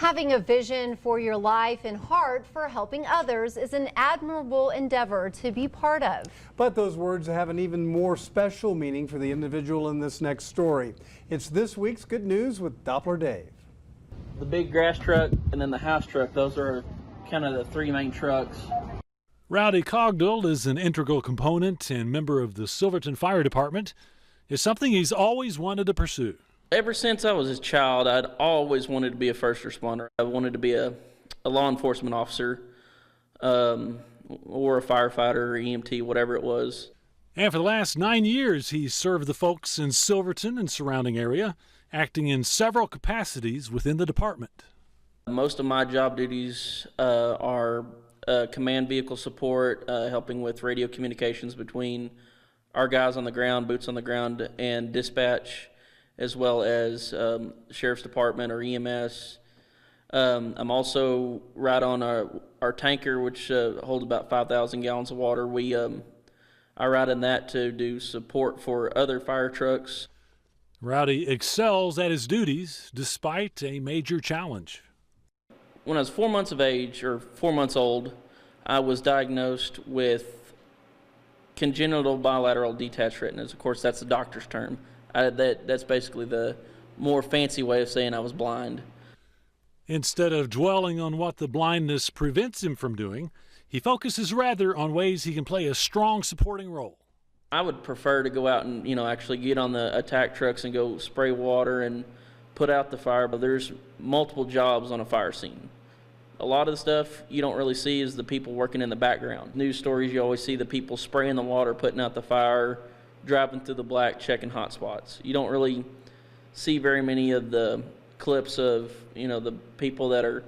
Having a vision for your life and heart for helping others is an admirable endeavor to be part of. But those words have an even more special meaning for the individual in this next story. It's this week's Good News with Doppler Dave. The big grass truck and then the house truck, those are kind of the three main trucks. Rowdy Cogdill is an integral component and member of the Silverton Fire Department. It's something he's always wanted to pursue. Ever since I was a child, I'd always wanted to be a first responder. I wanted to be a law enforcement officer or a firefighter or EMT, whatever it was. And for the last 9 years, he's served the folks in Silverton and surrounding area, acting in several capacities within the department. Most of my job duties are command vehicle support, helping with radio communications between our guys on the ground, boots on the ground, and dispatch, as well as Sheriff's Department or EMS. I'm also right on our tanker, which holds about 5,000 gallons of water. I ride in that to do support for other fire trucks. Rowdy excels at his duties despite a major challenge. When I was 4 months of age, or 4 months old, I was diagnosed with congenital bilateral detached retinas. Of course, that's the doctor's term. That's basically the more fancy way of saying I was blind. Instead of dwelling on what the blindness prevents him from doing, he focuses rather on ways he can play a strong supporting role. I would prefer to go out and, actually get on the attack trucks and go spray water and put out the fire, but there's multiple jobs on a fire scene. A lot of the stuff you don't really see is the people working in the background. News stories, you always see the people spraying the water, putting out the fire, driving through the black, checking hot spots. You don't really see very many of the clips of, the people that are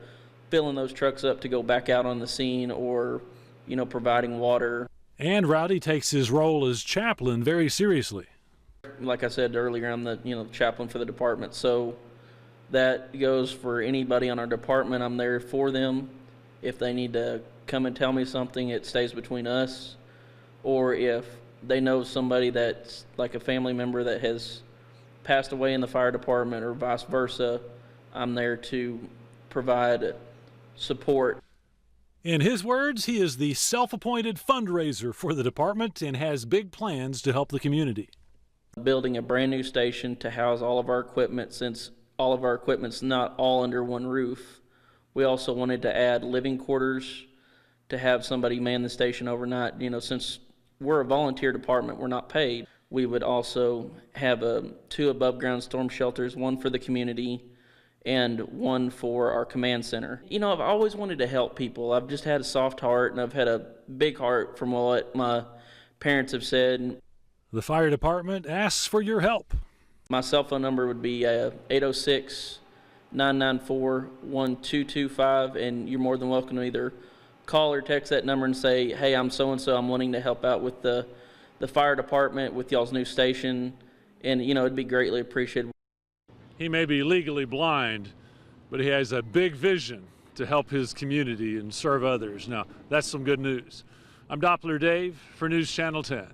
filling those trucks up to go back out on the scene or, providing water. And Rowdy takes his role as chaplain very seriously. Like I said earlier, I'm the chaplain for the department, so that goes for anybody on our department. I'm there for them. If they need to come and tell me something, it stays between us. Or if they know somebody that's like a family member that has passed away in the fire department or vice versa, I'm there to provide support. In his words, he is the self-appointed fundraiser for the department and has big plans to help the community. Building a brand new station to house all of our equipment, since all of our equipment's not all under one roof. We also wanted to add living quarters to have somebody man the station overnight. Since we're a volunteer department, we're not paid. We would also have 2 above ground storm shelters, one for the community and one for our command center. I've always wanted to help people. I've just had a soft heart, and I've had a big heart from what my parents have said. The fire department asks for your help. My cell phone number would be 806-994-1225, and you're more than welcome to either call or text that number and say, hey, I'm so-and-so, I'm wanting to help out with the fire department with y'all's new station, and it'd be greatly appreciated. He may be legally blind, but he has a big vision to help his community and serve others. Now, that's some good news. I'm Doppler Dave for News Channel 10.